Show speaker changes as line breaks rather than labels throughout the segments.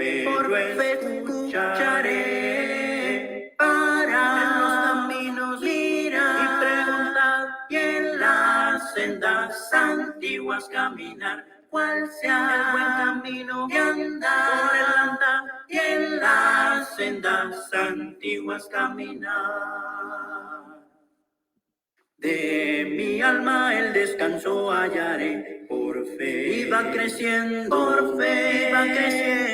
fe yo escucharé, para en los caminos mirar y preguntar, y en las sendas antiguas caminar, cuál sea el buen camino que andar, y en las sendas antiguas caminar. De mi alma el descanso hallaré, por fe iba creciendo, por fe iba creciendo.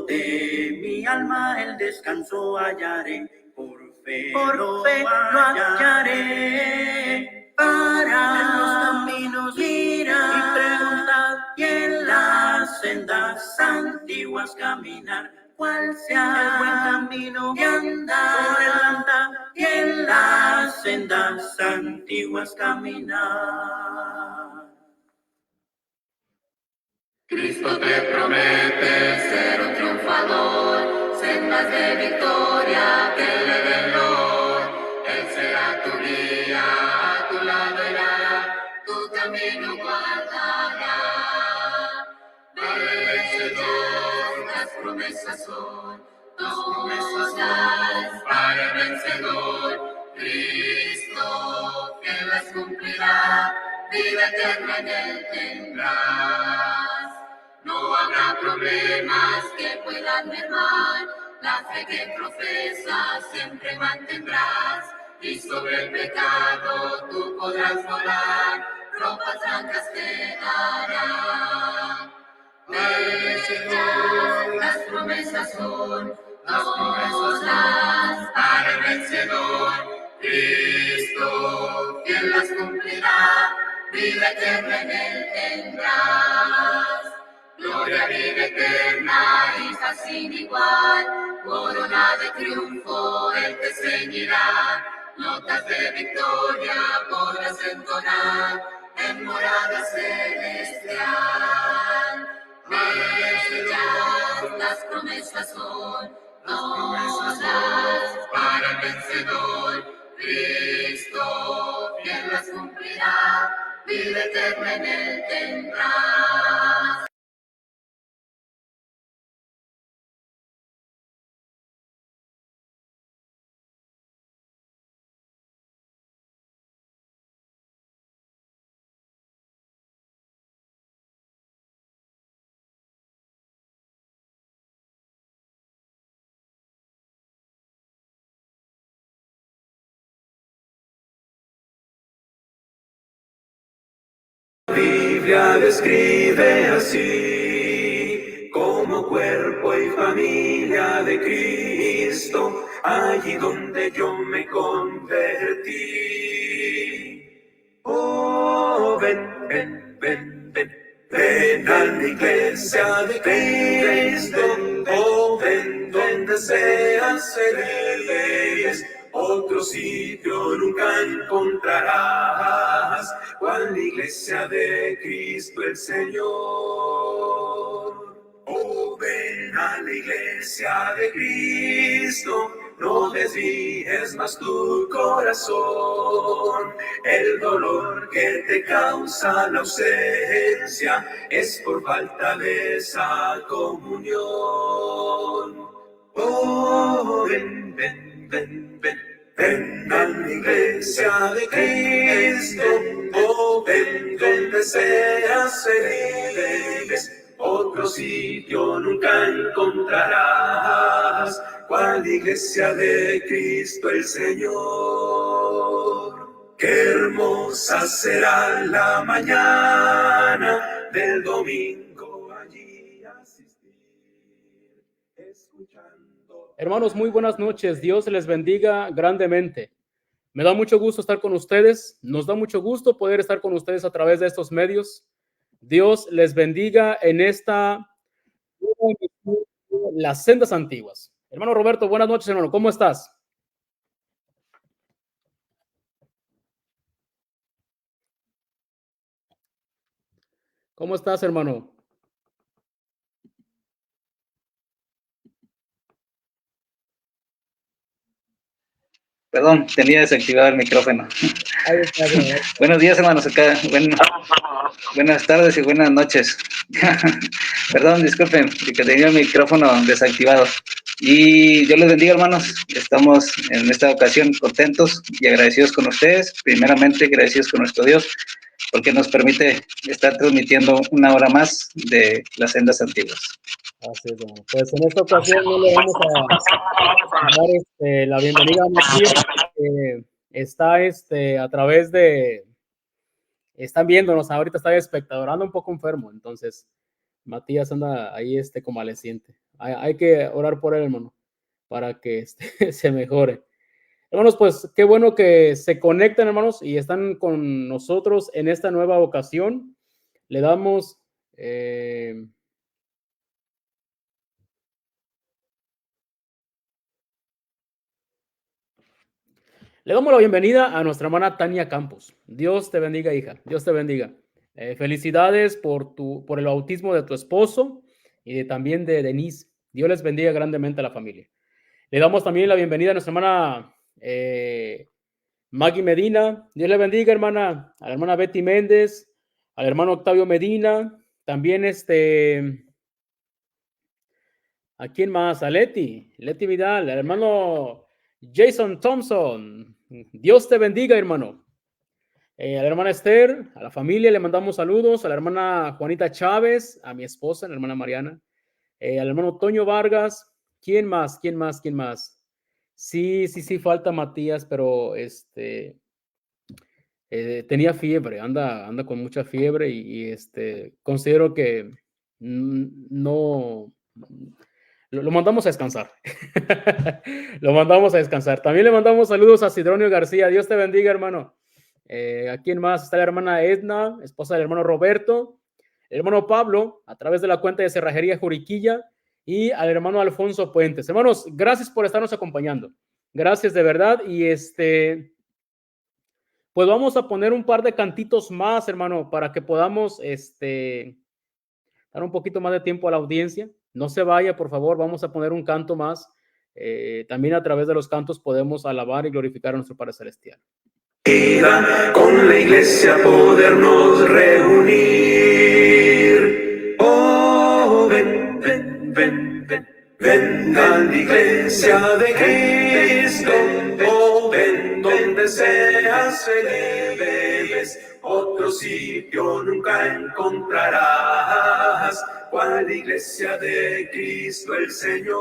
De mi alma el descanso hallaré, por fe lo hallaré. Para en los caminos mirar y preguntar, y en las sendas antiguas caminar, cuál sea el buen camino que andar, y en las sendas antiguas caminar.
Cristo te promete ser un triunfador, sendas de victoria que le den loor. Él será tu guía, a tu lado irá, tu camino guardará. Vale vencedor, las promesas son todas para el vencedor. Cristo que las cumplirá, vida eterna en él tendrás. No habrá problemas que puedan mermar la fe que profesas, siempre mantendrás. Y sobre el pecado tú podrás volar, ropas blancas te darán. Ellas, las promesas son todas para el vencedor. Cristo, quien las cumplirá, vida eterna en él tendrás. Gloria, vida eterna, hija sin igual, corona de triunfo él te ceñirá. Notas de victoria podrás entonar en morada celestial. Ellas, las promesas son todas para el vencedor. Cristo, quien las cumplirá, vida eterna en él tendrás.
La Biblia describe así, como cuerpo y familia de Cristo, allí donde yo me convertí. Oh, ven, ven, ven, ven, ven a la iglesia de Cristo. Oh, ven, donde seas feliz. Otro sitio nunca encontrarás, cual la iglesia de Cristo el Señor. Oh, ven a la iglesia de Cristo, no desvíes más tu corazón. El dolor que te causa la ausencia es por falta de esa comunión. Oh, ven, ven, ven, ven, ven a la iglesia de Cristo. Oh, ven donde seas feliz. Otro sitio nunca encontrarás, cual iglesia de Cristo el Señor. Qué hermosa será la mañana del domingo allí asistir, escuchando.
Hermanos, muy buenas noches. Dios les bendiga grandemente. Me da mucho gusto estar con ustedes. Nos da mucho gusto poder estar con ustedes a través de estos medios. Dios les bendiga en esta Las Sendas Antiguas. Hermano Roberto, buenas noches, hermano. ¿Cómo estás? ¿Cómo estás, hermano?
Perdón, tenía desactivado el micrófono.
Ahí está, ¿verdad?
Buenos días, hermanos. Acá. Buenas tardes y buenas noches. Perdón, disculpen, que tenía el micrófono desactivado. Y Dios les bendiga, hermanos. Estamos en esta ocasión contentos y agradecidos con ustedes. Primeramente, agradecidos con nuestro Dios, porque nos permite estar transmitiendo una hora más de las sendas antiguas.
Así es, hermano. Pues en esta ocasión no le vamos a dar la bienvenida a Matías, que está a través de, están viéndonos, ahorita está espectadorando, un poco enfermo, entonces Matías anda ahí convaleciente. Hay que orar por él, hermano, para que se mejore. Hermanos, pues qué bueno que se conectan, hermanos, y están con nosotros en esta nueva ocasión. Le damos... Le damos la bienvenida a nuestra hermana Tania Campos. Dios te bendiga, hija. Dios te bendiga. Felicidades por el bautismo de tu esposo y también de Denise. Dios les bendiga grandemente a la familia. Le damos también la bienvenida a nuestra hermana Maggie Medina. Dios le bendiga, hermana. A la hermana Betty Méndez, al hermano Octavio Medina. También ¿a quién más? A Leti Vidal, al hermano Jason Thompson. Dios te bendiga, hermano. A la hermana Esther, a la familia le mandamos saludos, a la hermana Juanita Chávez, a mi esposa, la hermana Mariana, al hermano Toño Vargas. ¿Quién más? ¿Quién más? ¿Quién más? Sí, falta Matías, pero tenía fiebre, anda con mucha fiebre y considero que no... Lo mandamos a descansar. Lo mandamos a descansar. También le mandamos saludos a Sidronio García. Dios te bendiga, hermano. ¿A quién más? Está la hermana Edna, esposa del hermano Roberto, el hermano Pablo, a través de la cuenta de Cerrajería Juriquilla, y al hermano Alfonso Puentes. Hermanos, gracias por estarnos acompañando. Gracias de verdad. Y pues vamos a poner un par de cantitos más, hermano, para que podamos dar un poquito más de tiempo a la audiencia. No se vaya, por favor, vamos a poner un canto más. También a través de los cantos podemos alabar y glorificar a nuestro Padre Celestial.
Con la iglesia podernos reunir. Oh, ven, ven, ven, ven. Ven a la iglesia de Cristo. Oh, ven donde seas feliz. Otro sitio nunca encontrarás. ¿Cuál iglesia de Cristo el Señor?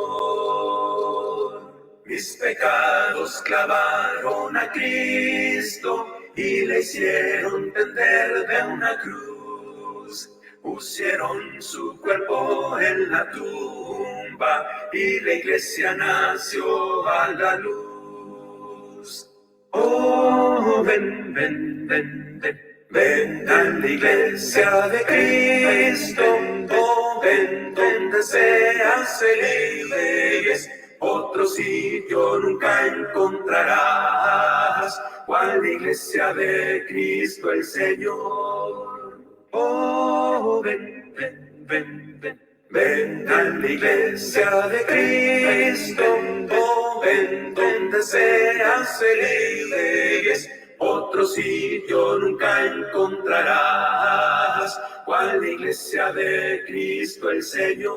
Mis pecados clavaron a Cristo y le hicieron tender de una cruz. Pusieron su cuerpo en la tumba y la iglesia nació a la luz. Oh, ven, ven, ven, ven. Ven a la iglesia de Cristo. Oh, ven donde seas feliz. Otro sitio nunca encontrarás. ¿Cuál iglesia de Cristo el Señor? Oh, ven, ven, ven, ven. Ven a la iglesia de Cristo. Oh, ven donde seas feliz. Otro sitio nunca encontrarás. ¿Cuál iglesia de Cristo el Señor?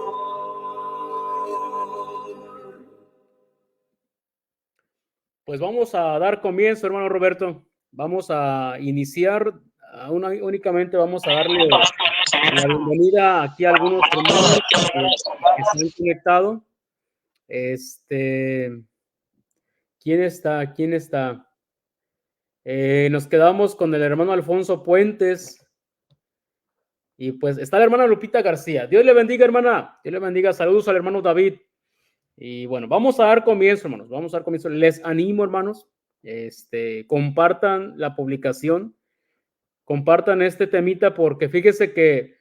Pues vamos a dar comienzo, hermano Roberto. Vamos a iniciar. Únicamente vamos a darle la bienvenida aquí a algunos hermanos que se han conectado. ¿Quién está? ¿Quién está? Nos quedamos con el hermano Alfonso Puentes. Y pues está la hermana Lupita García. Dios le bendiga, hermana. Dios le bendiga. Saludos al hermano David. Y bueno, vamos a dar comienzo, hermanos. Vamos a dar comienzo. Les animo, hermanos. Compartan la publicación. Compartan este temita porque fíjese que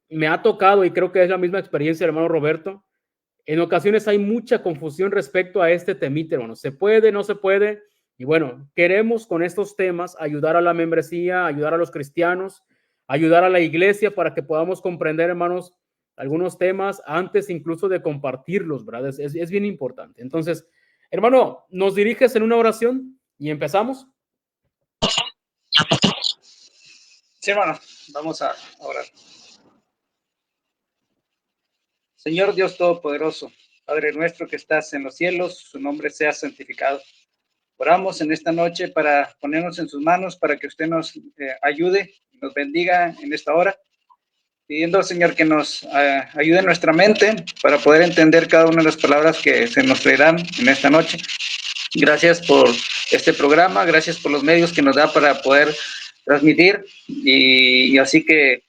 me ha tocado y creo que es la misma experiencia del hermano Roberto. En ocasiones hay mucha confusión respecto a este temita, hermanos. ¿Se puede? ¿No se puede? Y bueno, queremos con estos temas ayudar a la membresía, ayudar a los cristianos, ayudar a la iglesia para que podamos comprender, hermanos, algunos temas antes incluso de compartirlos, ¿verdad? Es bien importante. Entonces, Hermano, ¿nos diriges en una oración y empezamos?
Sí, hermano, vamos a orar. Señor Dios Todopoderoso, Padre nuestro que estás en los cielos, su nombre sea santificado. Oramos en esta noche para ponernos en sus manos, para que usted nos ayude y nos bendiga en esta hora, pidiendo, Señor, que nos ayude nuestra mente para poder entender cada una de las palabras que se nos traerán en esta noche. Gracias por este programa, gracias por los medios que nos da para poder transmitir y así que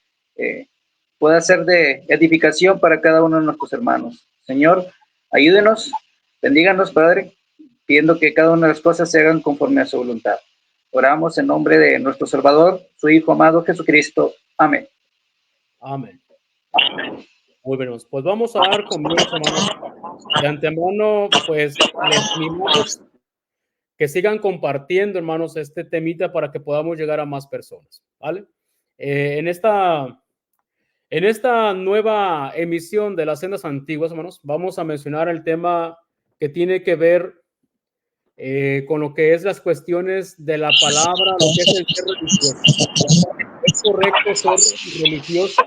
pueda ser de edificación para cada uno de nuestros hermanos. Señor, ayúdenos, bendíganos, Padre, pidiendo que cada una de las cosas se hagan conforme a su voluntad. Oramos en nombre de nuestro Salvador, su Hijo amado Jesucristo. Amén.
Amén. Muy bien, pues vamos a dar comienzo, hermanos. De antemano, pues les animamos que sigan compartiendo, hermanos, este temita para que podamos llegar a más personas, ¿vale? En esta nueva emisión de las sendas antiguas, hermanos, vamos a mencionar el tema que tiene que ver con lo que es las cuestiones de la palabra, lo que es el ser religioso. ¿Es correcto ser religioso?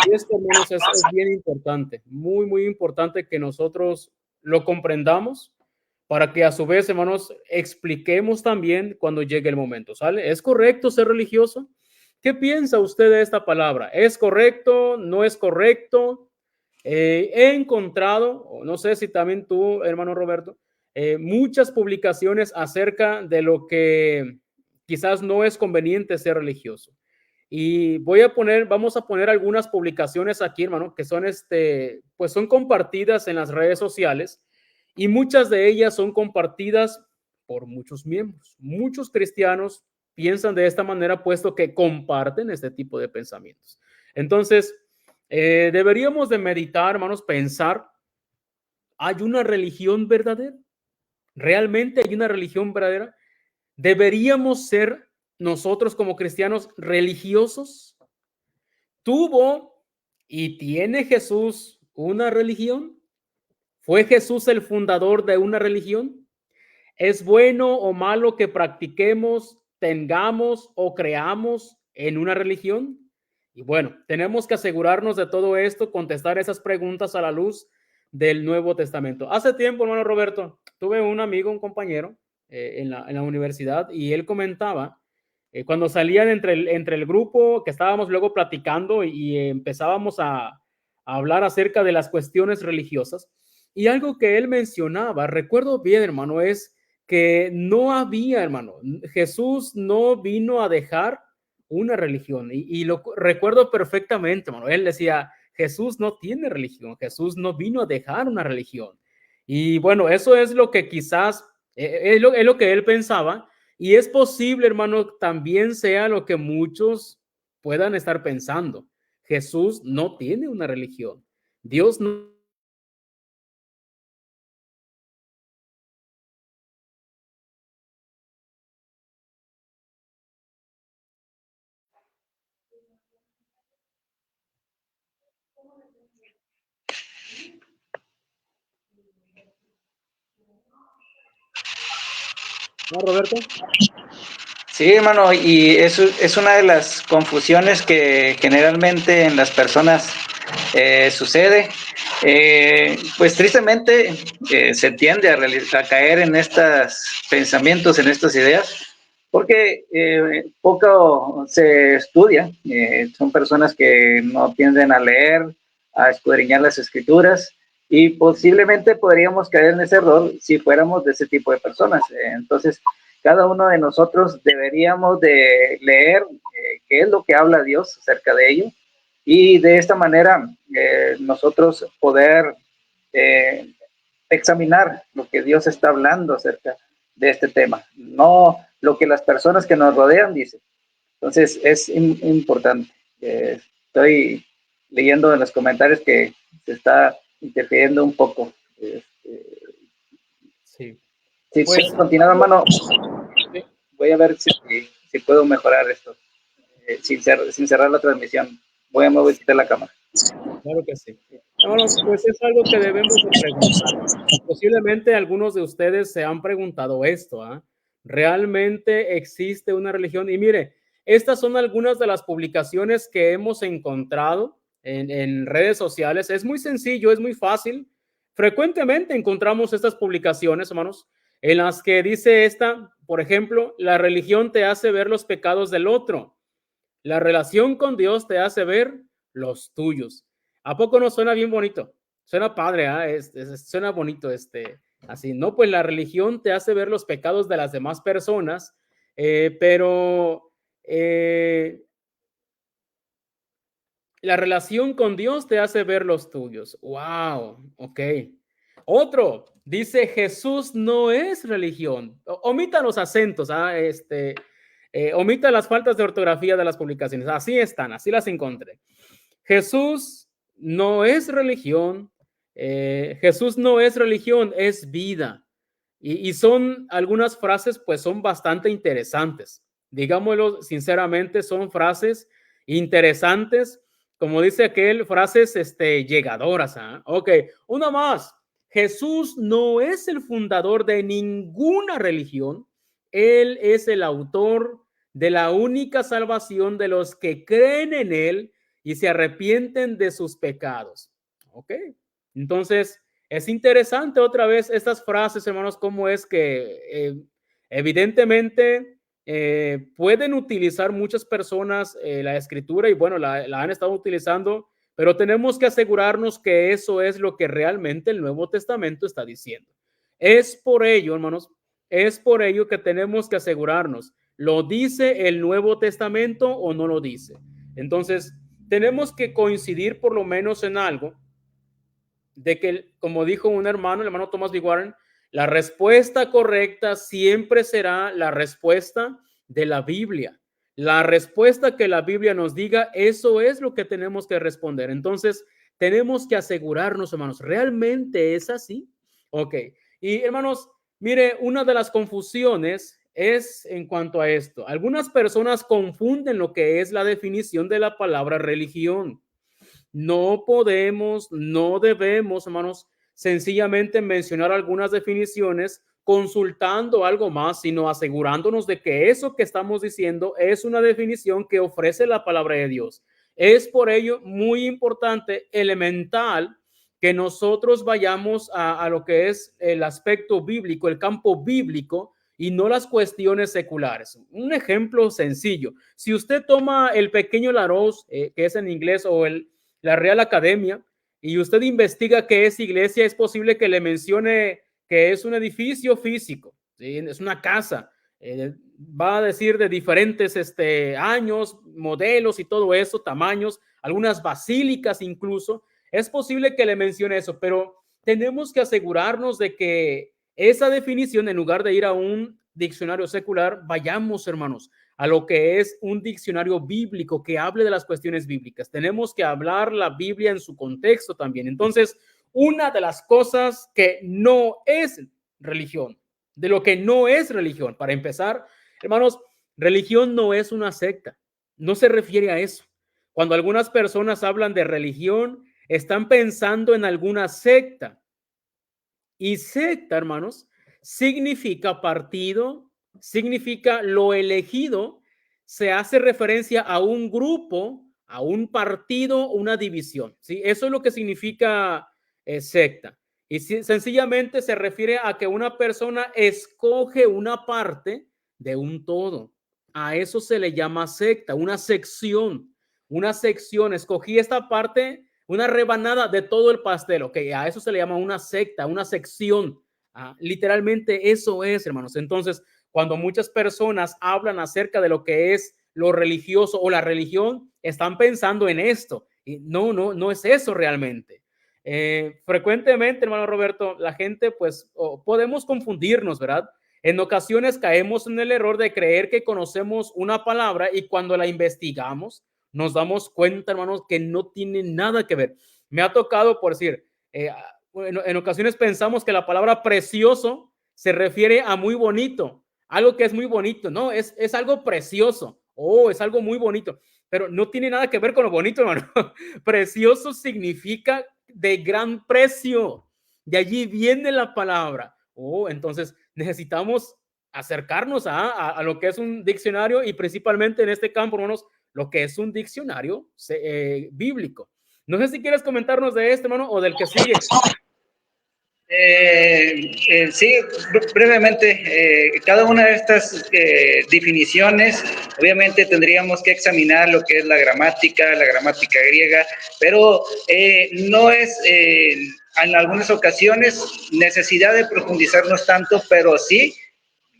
Y esto, hermanos, es bien importante, muy, muy importante que nosotros lo comprendamos para que a su vez, hermanos, expliquemos también cuando llegue el momento, ¿sale? ¿Es correcto ser religioso? ¿Qué piensa usted de esta palabra? ¿Es correcto? ¿No es correcto? He encontrado, no sé si también tú, hermano Roberto, muchas publicaciones acerca de lo que quizás no es conveniente ser religioso. Y vamos a poner algunas publicaciones aquí, hermano, que son pues son compartidas en las redes sociales y muchas de ellas son compartidas por muchos miembros. Muchos cristianos piensan de esta manera, puesto que comparten este tipo de pensamientos. Entonces, deberíamos de meditar, hermanos, pensar, ¿hay una religión verdadera? ¿Realmente hay una religión verdadera? ¿Deberíamos ser nosotros como cristianos religiosos? ¿Tuvo y tiene Jesús una religión? ¿Fue Jesús el fundador de una religión? ¿Es bueno o malo que practiquemos, tengamos o creamos en una religión? Y bueno, tenemos que asegurarnos de todo esto, contestar esas preguntas a la luz del Nuevo Testamento. Hace tiempo, hermano Roberto, tuve un amigo, un compañero en la universidad y él comentaba cuando salían entre el grupo que estábamos luego platicando y empezábamos a hablar acerca de las cuestiones religiosas. Y algo que él mencionaba, recuerdo bien, hermano, es que no había, hermano, Jesús no vino a dejar una religión. Y lo recuerdo perfectamente, hermano. Él decía, Jesús no tiene religión, Jesús no vino a dejar una religión. Y bueno, eso es lo que quizás, es lo que él pensaba. Y es posible, hermano, también sea lo que muchos puedan estar pensando. Jesús no tiene una religión. Dios no. ¿No, Roberto?
Sí, hermano, y eso es una de las confusiones que generalmente en las personas sucede. Pues tristemente se tiende a caer en estos pensamientos, en estas ideas, porque poco se estudia. Son personas que no tienden a leer, a escudriñar las escrituras, y posiblemente podríamos caer en ese error si fuéramos de ese tipo de personas. Entonces, cada uno de nosotros deberíamos de leer qué es lo que habla Dios acerca de ello y de esta manera nosotros poder examinar lo que Dios está hablando acerca de este tema, no lo que las personas que nos rodean dicen. Entonces es importante. Estoy leyendo en los comentarios que se está interfiriendo un poco.
Sí.
Sí, pues, continuar, hermano. Sí. Voy a ver si puedo mejorar esto sin cerrar la transmisión. Voy a mover la cámara.
Claro que sí. Hermanos, pues es algo que debemos de preguntar. Posiblemente algunos de ustedes se han preguntado esto, ¿ah? ¿Realmente existe una religión? Y mire, estas son algunas de las publicaciones que hemos encontrado en redes sociales. Es muy sencillo, es muy fácil. Frecuentemente encontramos estas publicaciones, hermanos, en las que dice esta, por ejemplo, la religión te hace ver los pecados del otro. La relación con Dios te hace ver los tuyos. ¿A poco no suena bien bonito? Suena padre, ¿eh? Suena bonito así, ¿no? Pues la religión te hace ver los pecados de las demás personas, pero la relación con Dios te hace ver los tuyos. Wow, ok. Otro, dice Jesús no es religión. Omita los acentos, omita las faltas de ortografía de las publicaciones. Así están, así las encontré. Jesús no es religión. Jesús no es religión, es vida. Y son algunas frases, pues son bastante interesantes. Digámoslo sinceramente, son frases interesantes. Como dice aquel, frases llegadoras. ¿Eh? Ok, una más. Jesús no es el fundador de ninguna religión. Él es el autor de la única salvación de los que creen en él y se arrepienten de sus pecados. Ok, entonces es interesante otra vez estas frases, hermanos, cómo es que evidentemente pueden utilizar muchas personas la escritura y bueno, la han estado utilizando, pero tenemos que asegurarnos que eso es lo que realmente el Nuevo Testamento está diciendo. Es por ello, hermanos, es por ello que tenemos que asegurarnos, ¿lo dice el Nuevo Testamento o no lo dice? Entonces, tenemos que coincidir por lo menos en algo, de que, como dijo un hermano, el hermano Thomas B. Warren, la respuesta correcta siempre será la respuesta de la Biblia. La respuesta que la Biblia nos diga, eso es lo que tenemos que responder. Entonces, tenemos que asegurarnos, hermanos, ¿realmente es así? Ok. Y, hermanos, mire, una de las confusiones es en cuanto a esto. Algunas personas confunden lo que es la definición de la palabra religión. No podemos, no debemos, hermanos, sencillamente mencionar algunas definiciones consultando algo más, sino asegurándonos de que eso que estamos diciendo es una definición que ofrece la palabra de Dios. Es por ello muy importante, elemental, que nosotros vayamos a lo que es el aspecto bíblico, el campo bíblico, y no las cuestiones seculares. Un ejemplo sencillo. Si usted toma el pequeño Larousse, que es en inglés, o la Real Academia, y usted investiga qué es iglesia, es posible que le mencione que es un edificio físico, ¿sí? Es una casa, va a decir de diferentes años, modelos y todo eso, tamaños, algunas basílicas incluso, es posible que le mencione eso, pero tenemos que asegurarnos de que esa definición, en lugar de ir a un diccionario secular, vayamos, hermanos, a lo que es un diccionario bíblico que hable de las cuestiones bíblicas. Tenemos que hablar la Biblia en su contexto también. Entonces, una de las cosas que no es religión, de lo que no es religión, para empezar, hermanos, religión no es una secta, no se refiere a eso. Cuando algunas personas hablan de religión, están pensando en alguna secta. Y secta, hermanos, significa partido, significa lo elegido, se hace referencia a un grupo, a un partido, una división, ¿sí? Eso es lo que significa secta. Y sencillamente se refiere a que una persona escoge una parte de un todo. A eso se le llama secta, una sección. Escogí esta parte, una rebanada de todo el pastel, ok, a eso se le llama una secta, una sección. Literalmente eso es, hermanos. Entonces, cuando muchas personas hablan acerca de lo que es lo religioso o la religión, están pensando en esto. Y no es eso realmente. Frecuentemente, hermano Roberto, la gente, pues, podemos confundirnos, ¿verdad? En ocasiones caemos en el error de creer que conocemos una palabra y cuando la investigamos, nos damos cuenta, hermanos, que no tiene nada que ver. Me ha tocado, por decir, en ocasiones pensamos que la palabra precioso se refiere a muy bonito, algo que es muy bonito, no, es algo precioso, es algo muy bonito, pero no tiene nada que ver con lo bonito, hermano. Precioso significa de gran precio. De allí viene la palabra. Oh, entonces necesitamos acercarnos a lo que es un diccionario y principalmente en este campo, hermanos, lo que es un diccionario bíblico. No sé si quieres comentarnos de este, hermano, o del que sigue.
Sí, brevemente, cada una de estas definiciones, obviamente tendríamos que examinar lo que es la gramática griega, pero no es en algunas ocasiones necesidad de profundizarnos tanto, pero sí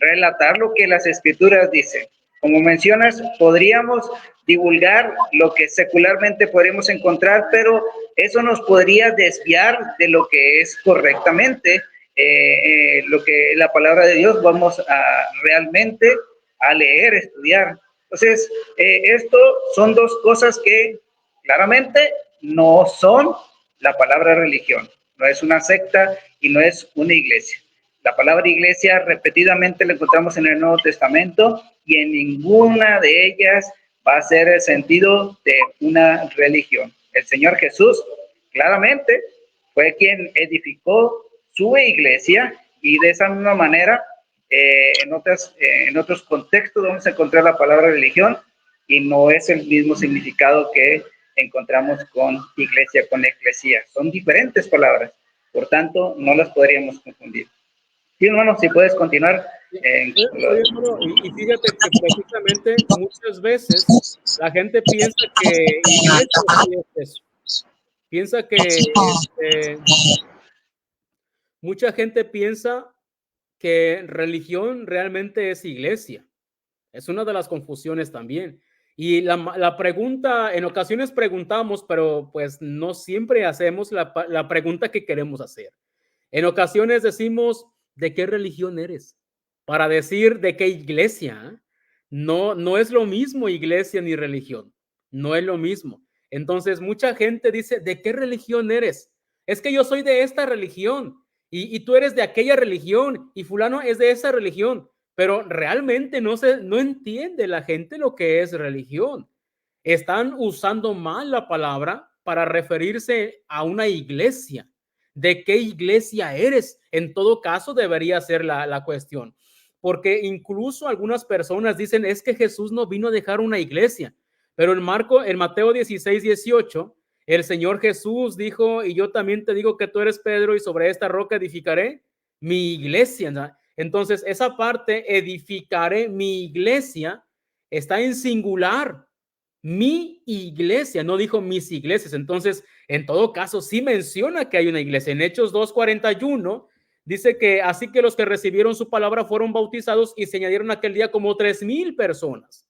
relatar lo que las escrituras dicen. Como mencionas, podríamos divulgar lo que secularmente podríamos encontrar, pero eso nos podría desviar de lo que es correctamente lo que la palabra de Dios vamos a realmente a leer, estudiar. Entonces, esto son dos cosas que claramente no son la palabra religión. No es una secta y no es una iglesia. La palabra iglesia repetidamente la encontramos en el Nuevo Testamento y en ninguna de ellas va a ser el sentido de una religión. El Señor Jesús claramente fue quien edificó su iglesia y de esa misma manera en otros contextos vamos a encontrar la palabra religión y no es el mismo significado que encontramos con iglesia, con eclesía. Son diferentes palabras, por tanto no las podríamos confundir. Sí, hermano, si puedes continuar.
Y fíjate que precisamente muchas veces la gente piensa que iglesia es eso. Piensa que mucha gente piensa que religión realmente es iglesia. Es una de las confusiones también. Y la pregunta, en ocasiones preguntamos, pero pues no siempre hacemos la pregunta que queremos hacer. En ocasiones decimos, ¿de qué religión eres? Para decir de qué iglesia. No es lo mismo iglesia ni religión. No es lo mismo. Entonces, mucha gente dice, ¿de qué religión eres? Es que yo soy de esta religión y tú eres de aquella religión y fulano es de esa religión. Pero realmente no entiende la gente lo que es religión. Están usando mal la palabra para referirse a una iglesia. ¿De qué iglesia eres? En todo caso, debería ser la cuestión. Porque incluso algunas personas dicen, es que Jesús no vino a dejar una iglesia. Pero en Mateo 16:18, el Señor Jesús dijo, y yo también te digo que tú eres Pedro y sobre esta roca edificaré mi iglesia, ¿no? Entonces, esa parte, edificaré mi iglesia, está en singular. Mi iglesia, no dijo mis iglesias. Entonces, en todo caso, sí menciona que hay una iglesia. En Hechos 2:41 dice que así que los que recibieron su palabra fueron bautizados y se añadieron aquel día como 3,000 personas.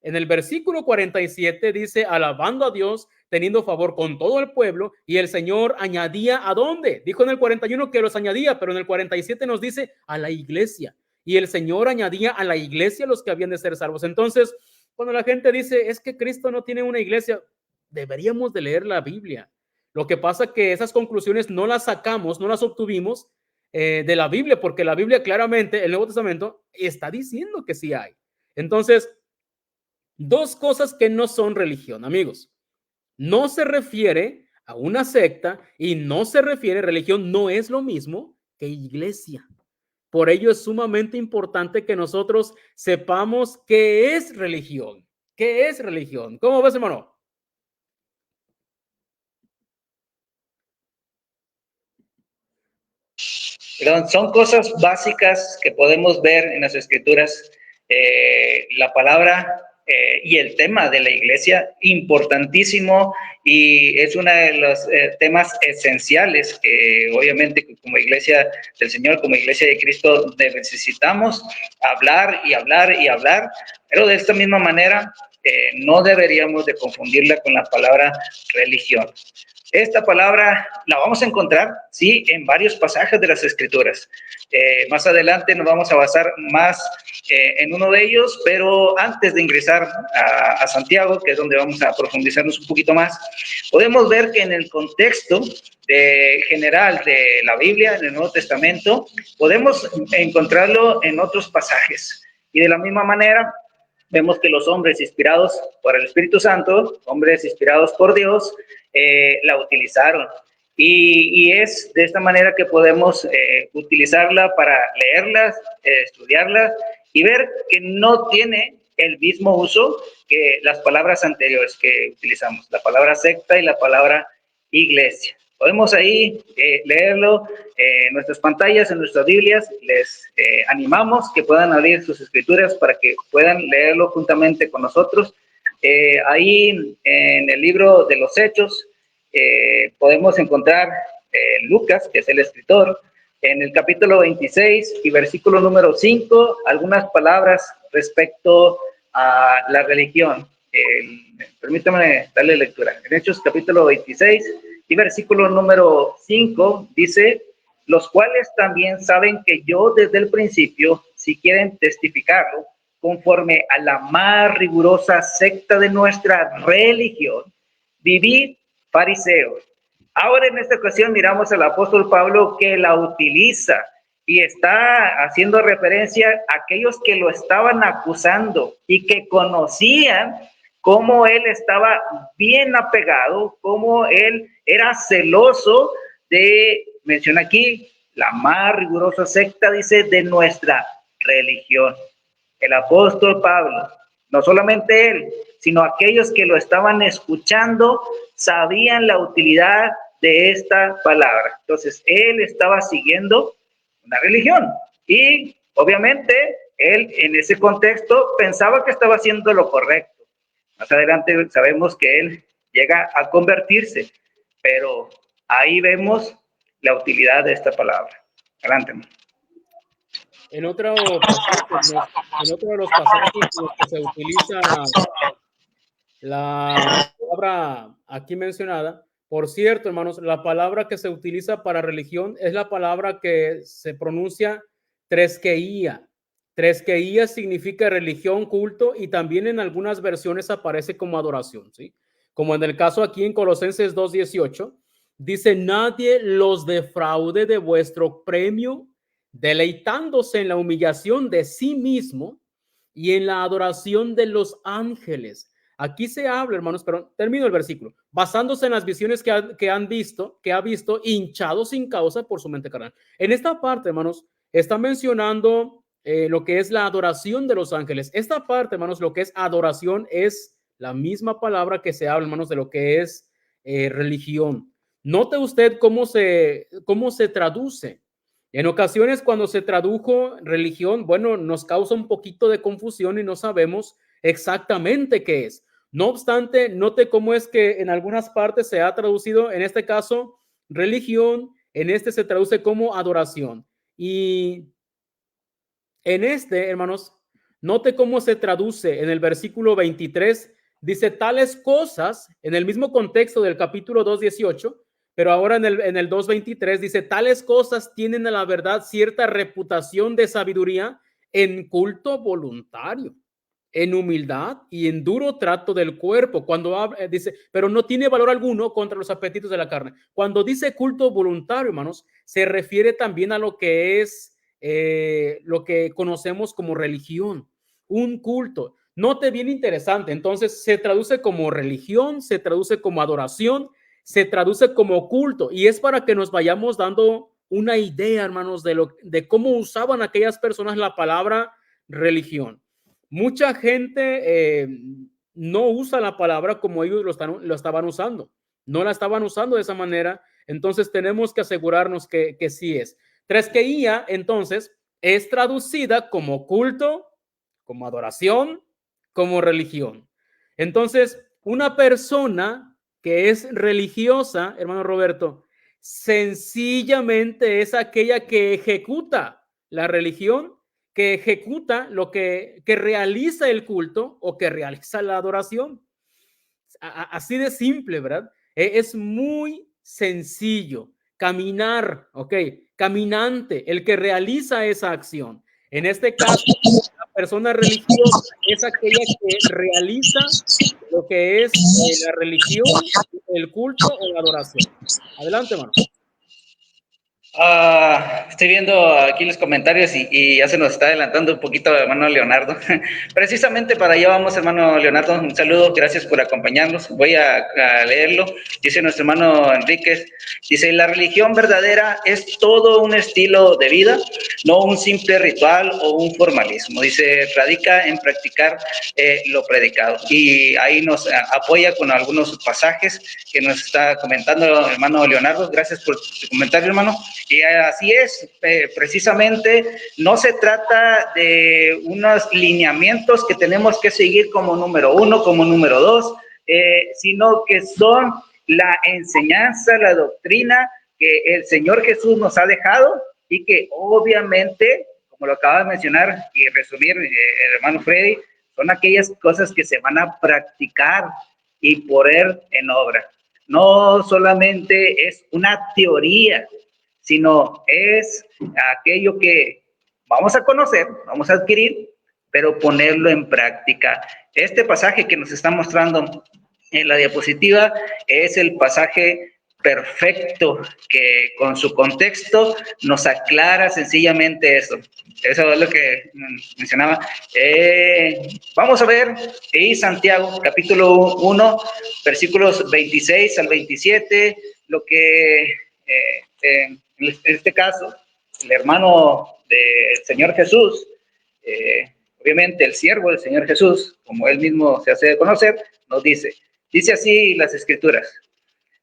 En el versículo 47 dice, alabando a Dios, teniendo favor con todo el pueblo, y el Señor añadía, ¿a dónde? Dijo en el 41 que los añadía, pero en el 47 nos dice, a la iglesia. Y el Señor añadía a la iglesia los que habían de ser salvos. Entonces, cuando la gente dice, es que Cristo no tiene una iglesia, deberíamos de leer la Biblia. Lo que pasa es que esas conclusiones no las sacamos, no las obtuvimos de la Biblia, porque la Biblia claramente, el Nuevo Testamento, está diciendo que sí hay. Entonces, dos cosas que no son religión, amigos. No se refiere a una secta y no se refiere, religión no es lo mismo que iglesia. Por ello es sumamente importante que nosotros sepamos qué es religión. ¿Qué es religión? ¿Cómo ves, hermano?
Son cosas básicas que podemos ver en las escrituras. La palabra y el tema de la iglesia, importantísimo, y es uno de los temas esenciales que obviamente como iglesia del Señor, como iglesia de Cristo, necesitamos hablar y hablar y hablar, pero de esta misma manera no deberíamos de confundirla con la palabra religión. Esta palabra la vamos a encontrar, sí, en varios pasajes de las Escrituras. Más adelante nos vamos a basar más en uno de ellos, pero antes de ingresar a Santiago, que es donde vamos a profundizarnos un poquito más, podemos ver que en el contexto general de la Biblia, en el Nuevo Testamento, podemos encontrarlo en otros pasajes. Y de la misma manera, vemos que los hombres inspirados por el Espíritu Santo, hombres inspirados por Dios, la utilizaron. y es de esta manera que podemos utilizarla para leerlas, estudiarlas y ver que no tiene el mismo uso que las palabras anteriores que utilizamos, la palabra secta y la palabra iglesia. Podemos ahí leerlo en nuestras pantallas, en nuestras Biblias. Les animamos que puedan abrir sus escrituras para que puedan leerlo juntamente con nosotros. Ahí en el libro de los Hechos podemos encontrar Lucas, que es el escritor, en el capítulo 26 y versículo número 5, algunas palabras respecto a la religión. Permítame darle lectura. En Hechos capítulo 26 y versículo número 5 dice: los cuales también saben que yo desde el principio, si quieren testificarlo, conforme a la más rigurosa secta de nuestra religión, viví fariseos. Ahora en esta ocasión miramos al apóstol Pablo que la utiliza y está haciendo referencia a aquellos que lo estaban acusando y que conocían cómo él estaba bien apegado, cómo él era celoso de, menciona aquí, la más rigurosa secta, dice, de nuestra religión. El apóstol Pablo, no solamente él, sino aquellos que lo estaban escuchando, sabían la utilidad de esta palabra. Entonces, él estaba siguiendo una religión y obviamente él en ese contexto pensaba que estaba haciendo lo correcto. Más adelante sabemos que él llega a convertirse, pero ahí vemos la utilidad de esta palabra. Adelante.
En otro de los pasajes en los que se utiliza la palabra aquí mencionada, por cierto, hermanos, la palabra que se utiliza para religión es la palabra que se pronuncia tresqueía. Tresqueía significa religión, culto, y también en algunas versiones aparece como adoración, ¿sí? Como en el caso aquí en Colosenses 2:18, dice: nadie los defraude de vuestro premio, deleitándose en la humillación de sí mismo y en la adoración de los ángeles. Aquí se habla, hermanos, pero termino el versículo, basándose en las visiones que ha visto, hinchado sin causa por su mente carnal. En esta parte, hermanos, está mencionando lo que es la adoración de los ángeles. Esta parte, hermanos, lo que es adoración es la misma palabra que se habla, hermanos, de lo que es religión. Note usted cómo se traduce. En ocasiones, cuando se tradujo religión, bueno, nos causa un poquito de confusión y no sabemos exactamente qué es. No obstante, note cómo es que en algunas partes se ha traducido, en este caso, religión, en este se traduce como adoración. Y en este, hermanos, note cómo se traduce en el versículo 23, dice tales cosas, en el mismo contexto del capítulo 2:18, pero ahora en el 2:23 dice tales cosas tienen a la verdad cierta reputación de sabiduría en culto voluntario, en humildad y en duro trato del cuerpo. Cuando habla, dice, pero no tiene valor alguno contra los apetitos de la carne. Cuando dice culto voluntario, hermanos, se refiere también a lo que es lo que conocemos como religión, un culto. Note bien interesante, entonces se traduce como religión, se traduce como adoración, se traduce como culto, y es para que nos vayamos dando una idea, hermanos, de cómo usaban aquellas personas la palabra religión. Mucha gente no usa la palabra como ellos lo estaban usando, no la estaban usando de esa manera, entonces tenemos que asegurarnos que sí es. Tresqueía, entonces, es traducida como culto, como adoración, como religión. Entonces, una persona que es religiosa, hermano Roberto, sencillamente es aquella que ejecuta la religión, que ejecuta lo que realiza el culto o que realiza la adoración. Así de simple, ¿verdad? Es muy sencillo. Caminar, ok, caminante, el que realiza esa acción. En este caso, la persona religiosa es aquella que realiza lo que es la religión, el culto o la adoración. Adelante, hermano.
Estoy viendo aquí los comentarios y ya se nos está adelantando un poquito, hermano Leonardo. Precisamente para allá vamos, hermano Leonardo. Un saludo, gracias por acompañarnos. Voy a leerlo. Dice nuestro hermano Enríquez, dice, la religión verdadera es todo un estilo de vida, no un simple ritual o un formalismo. Dice, radica en practicar lo predicado. Y ahí nos apoya con algunos pasajes que nos está comentando hermano Leonardo. Gracias por su comentario, hermano. Y así es, precisamente no se trata de unos lineamientos que tenemos que seguir como número 1, como número 2, sino que son la enseñanza, la doctrina que el Señor Jesús nos ha dejado y que obviamente, como lo acaba de mencionar y resumir el hermano Freddy, son aquellas cosas que se van a practicar y poner en obra. No solamente es una teoría, sino es aquello que vamos a conocer, vamos a adquirir, pero ponerlo en práctica. Este pasaje que nos está mostrando en la diapositiva es el pasaje perfecto que con su contexto nos aclara sencillamente eso. Eso es lo que mencionaba. Vamos a ver en Santiago, capítulo 1, versículos 26 al 27, lo que en este caso, el hermano del Señor Jesús, obviamente el siervo del Señor Jesús, como él mismo se hace de conocer, nos dice así las Escrituras,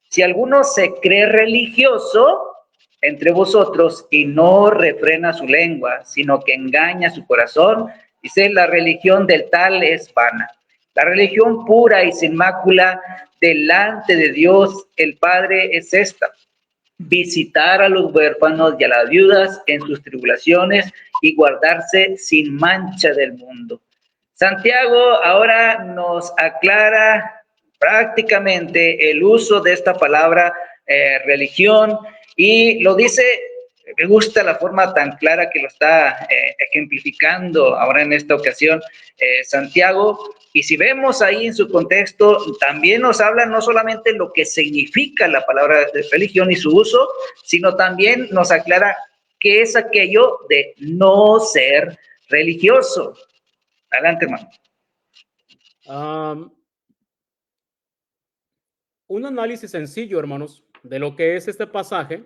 si alguno se cree religioso entre vosotros y no refrena su lengua, sino que engaña su corazón, dice, la religión del tal es vana. La religión pura y sin mácula delante de Dios el Padre es esta: visitar a los huérfanos y a las viudas en sus tribulaciones y guardarse sin mancha del mundo. Santiago ahora nos aclara prácticamente el uso de esta palabra religión, y lo dice, me gusta la forma tan clara que lo está ejemplificando ahora en esta ocasión Santiago. Y si vemos ahí en su contexto, también nos habla no solamente lo que significa la palabra de religión y su uso, sino también nos aclara qué es aquello de no ser religioso. Adelante, hermano.
Un análisis sencillo, hermanos, de lo que es este pasaje.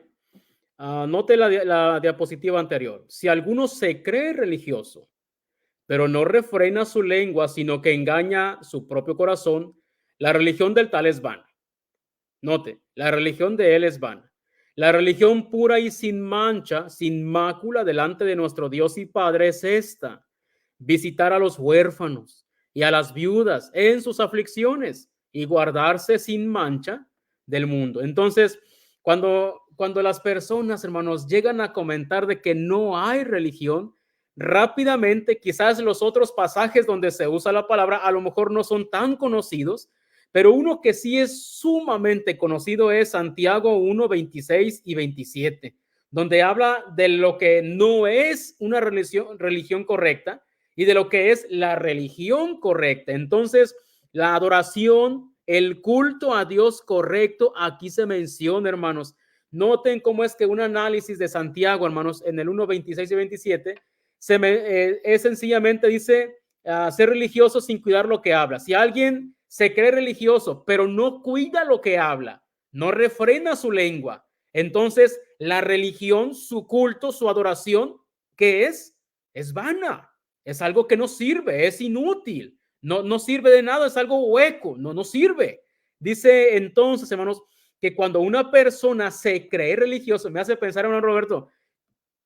Note la diapositiva anterior. Si alguno se cree religioso, pero no refrena su lengua, sino que engaña su propio corazón, la religión del tal es vana. Note, la religión de él es vana. La religión pura y sin mancha, sin mácula delante de nuestro Dios y Padre es esta: visitar a los huérfanos y a las viudas en sus aflicciones y guardarse sin mancha del mundo. Entonces, cuando las personas, hermanos, llegan a comentar de que no hay religión, rápidamente, quizás los otros pasajes donde se usa la palabra a lo mejor no son tan conocidos, pero uno que sí es sumamente conocido es Santiago 1, 26 y 27, donde habla de lo que no es una religión correcta y de lo que es la religión correcta. Entonces, la adoración, el culto a Dios correcto, aquí se menciona, hermanos. Noten cómo es que un análisis de Santiago, hermanos, en el 1, 26 y 27, es sencillamente, dice, ser religioso sin cuidar lo que habla. Si alguien se cree religioso, pero no cuida lo que habla, no refrena su lengua, entonces la religión, su culto, su adoración, ¿qué es? Es vana, es algo que no sirve, es inútil, no sirve de nada, es algo hueco, no sirve. Dice entonces, hermanos, que cuando una persona se cree religioso, me hace pensar, hermano Roberto,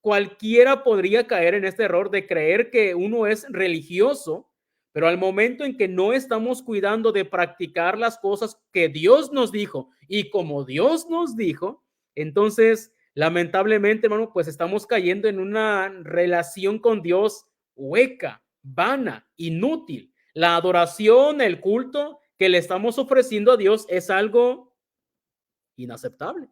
cualquiera podría caer en este error de creer que uno es religioso, pero al momento en que no estamos cuidando de practicar las cosas que Dios nos dijo y como Dios nos dijo, entonces, lamentablemente, hermano, pues estamos cayendo en una relación con Dios hueca, vana, inútil. La adoración, el culto que le estamos ofreciendo a Dios es algo inaceptable.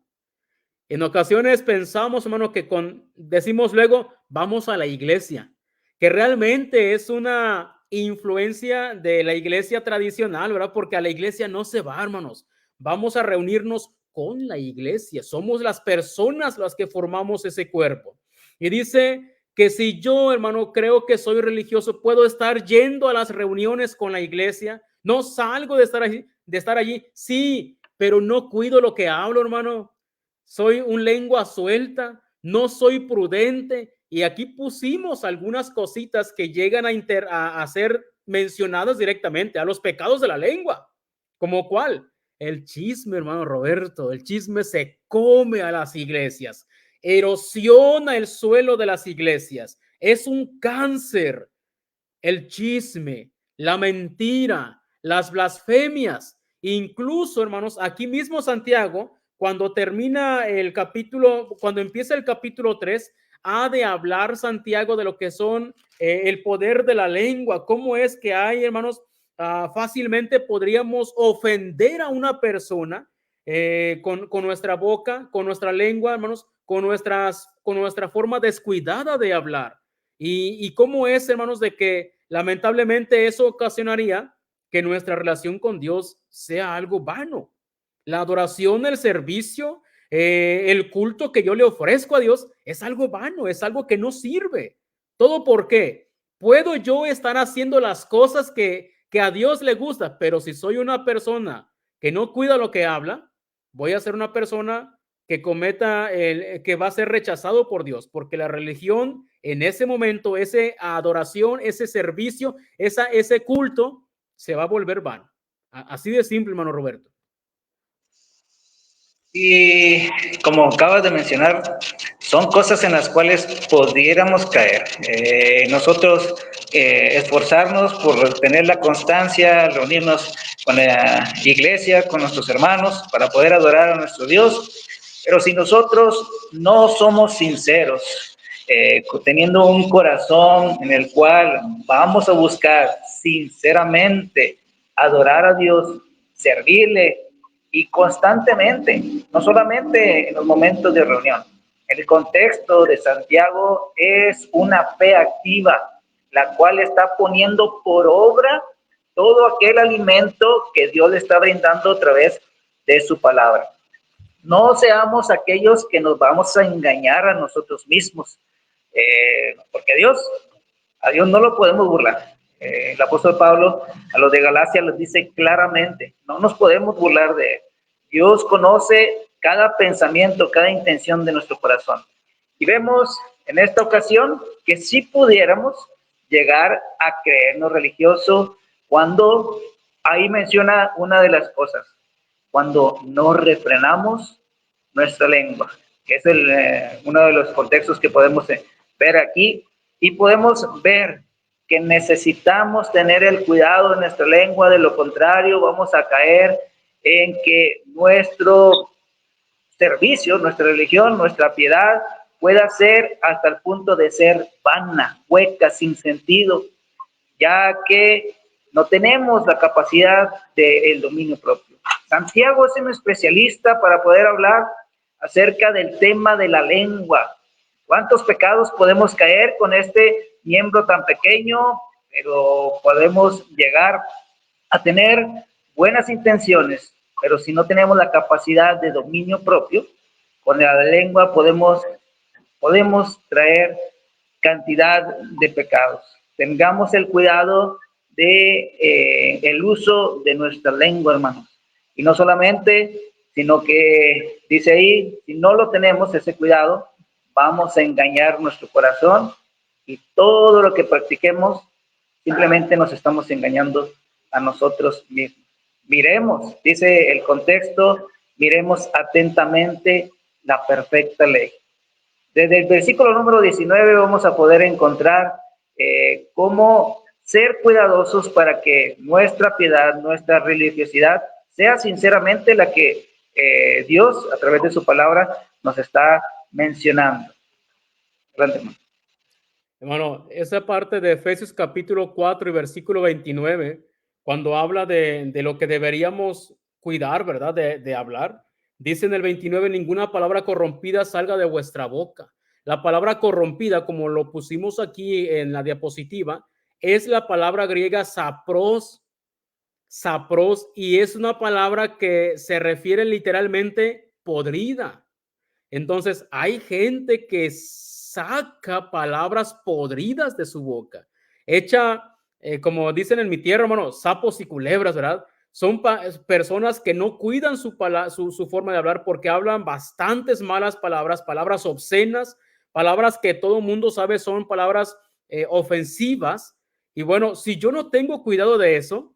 En ocasiones pensamos, hermano, que decimos luego, vamos a la iglesia, que realmente es una influencia de la iglesia tradicional, ¿verdad? Porque a la iglesia no se va, hermanos. Vamos a reunirnos con la iglesia. Somos las personas las que formamos ese cuerpo. Y dice que si yo, hermano, creo que soy religioso, puedo estar yendo a las reuniones con la iglesia, no salgo de estar allí, sí, pero no cuido lo que hablo, hermano. Soy un lengua suelta, no soy prudente. Y aquí pusimos algunas cositas que llegan a ser mencionadas directamente a los pecados de la lengua. ¿Como cuál? El chisme, hermano Roberto. El chisme se come a las iglesias, erosiona el suelo de las iglesias. Es un cáncer. El chisme, la mentira, las blasfemias. Incluso, hermanos, aquí mismo Santiago, cuando termina el capítulo, cuando empieza el capítulo 3, ha de hablar Santiago de lo que son el poder de la lengua. ¿Cómo es que hay, hermanos? Fácilmente podríamos ofender a una persona con nuestra boca, con nuestra lengua, hermanos, con nuestra forma descuidada de hablar. Y cómo es, hermanos, de que lamentablemente eso ocasionaría que nuestra relación con Dios sea algo vano. La adoración, el servicio, el culto que yo le ofrezco a Dios es algo vano, es algo que no sirve. ¿Todo por qué? Puedo yo estar haciendo las cosas que a Dios le gusta, pero si soy una persona que no cuida lo que habla, voy a ser una persona que que va a ser rechazado por Dios, porque la religión en ese momento, esa adoración, ese servicio, ese culto se va a volver vano. Así de simple, hermano Roberto.
Y como acabas de mencionar, son cosas en las cuales pudiéramos caer. Nosotros esforzarnos por tener la constancia, reunirnos con la iglesia, con nuestros hermanos, para poder adorar a nuestro Dios. Pero si nosotros no somos sinceros, teniendo un corazón en el cual vamos a buscar sinceramente adorar a Dios, servirle, y constantemente, no solamente en los momentos de reunión. El contexto de Santiago es una fe activa, la cual está poniendo por obra todo aquel alimento que Dios le está brindando a través de su palabra. No seamos aquellos que nos vamos a engañar a nosotros mismos, porque a Dios no lo podemos burlar. El apóstol Pablo a los de Galacia les dice claramente, no nos podemos burlar de él. Dios conoce cada pensamiento, cada intención de nuestro corazón. Y vemos en esta ocasión que sí pudiéramos llegar a creernos religiosos cuando ahí menciona una de las cosas, cuando no refrenamos nuestra lengua, que es uno de los contextos que podemos ver aquí, y podemos ver que necesitamos tener el cuidado de nuestra lengua, de lo contrario vamos a caer en que nuestro servicio, nuestra religión, nuestra piedad pueda ser hasta el punto de ser vana, hueca, sin sentido, ya que no tenemos la capacidad del dominio propio. Santiago es un especialista para poder hablar acerca del tema de la lengua. ¿Cuántos pecados podemos caer con este miembro tan pequeño? Pero podemos llegar a tener buenas intenciones, pero si no tenemos la capacidad de dominio propio, con la lengua podemos traer cantidad de pecados. Tengamos el cuidado de el uso de nuestra lengua, hermanos. Y no solamente, sino que dice ahí, si no lo tenemos ese cuidado, vamos a engañar nuestro corazón y todo lo que practiquemos simplemente nos estamos engañando a nosotros mismos. Miremos, dice el contexto, miremos atentamente la perfecta ley. Desde el versículo número 19 vamos a poder encontrar cómo ser cuidadosos para que nuestra piedad, nuestra religiosidad sea sinceramente la que Dios a través de su palabra nos está mencionando. Adelante,
hermano, esa parte de Efesios capítulo 4 y versículo 29, cuando habla de lo que deberíamos cuidar, ¿verdad? De hablar, dice en el 29, ninguna palabra corrompida salga de vuestra boca. La palabra corrompida, como lo pusimos aquí en la diapositiva, es la palabra griega sapros, sapros, y es una palabra que se refiere literalmente podrida. Entonces, hay gente que saca palabras podridas de su boca, echa, como dicen en mi tierra, hermano, sapos y culebras, ¿verdad? Son personas que no cuidan su forma de hablar porque hablan bastantes malas palabras, palabras obscenas, palabras que todo mundo sabe son palabras ofensivas. Y bueno, si yo no tengo cuidado de eso,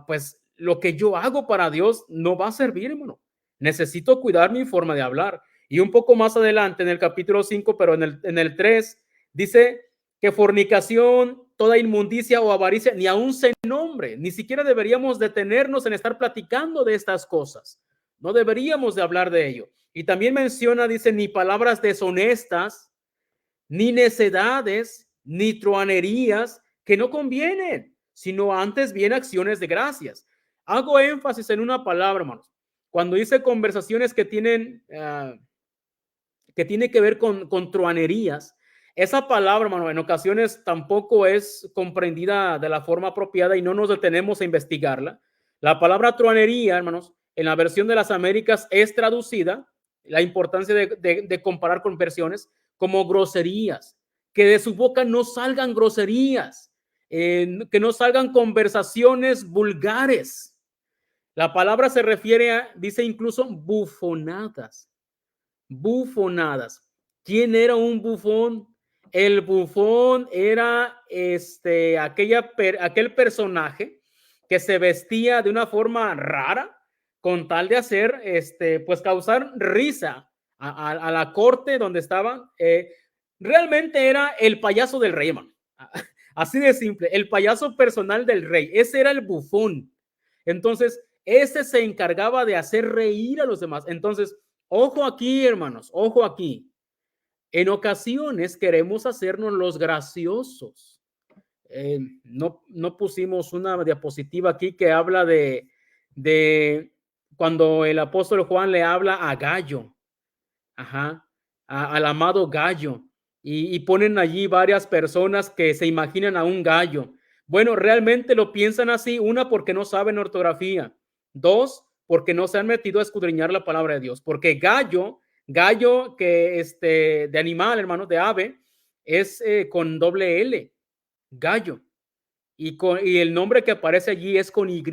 pues lo que yo hago para Dios no va a servir, hermano. Necesito cuidar mi forma de hablar. Y un poco más adelante en el capítulo 5, pero en el 3, dice que fornicación, toda inmundicia o avaricia, ni aún se nombre. Ni siquiera deberíamos detenernos en estar platicando de estas cosas. No deberíamos de hablar de ello. Y también menciona, dice, ni palabras deshonestas, ni necedades, ni truanerías que no convienen, sino antes bien acciones de gracias. Hago énfasis en una palabra, hermanos. Cuando dice conversaciones que tienen, que tiene que ver con truanerías, esa palabra, hermano, en ocasiones tampoco es comprendida de la forma apropiada y no nos detenemos a investigarla. La palabra truanería, hermanos, en la versión de las Américas es traducida, la importancia de comparar con versiones, como groserías, que de su boca no salgan groserías, que no salgan conversaciones vulgares. La palabra se refiere a, dice incluso, bufonadas. Bufonadas. ¿Quién era un bufón? El bufón era aquel personaje que se vestía de una forma rara con tal de hacer, pues causar risa a la corte donde estaban. Realmente era el payaso del rey, man. Así de simple, el payaso personal del rey. Ese era el bufón. Entonces, ese se encargaba de hacer reír a los demás. Entonces, ojo aquí, hermanos, ojo aquí. En ocasiones queremos hacernos los graciosos. No pusimos una diapositiva aquí que habla de cuando el apóstol Juan le habla a Gallo, ajá, al amado Gallo, y ponen allí varias personas que se imaginan a un gallo. Bueno, realmente lo piensan así, una, porque no saben ortografía, dos, porque no se han metido a escudriñar la palabra de Dios, porque gallo que de animal, hermano, de ave, es con doble L, gallo, y el nombre que aparece allí es con Y.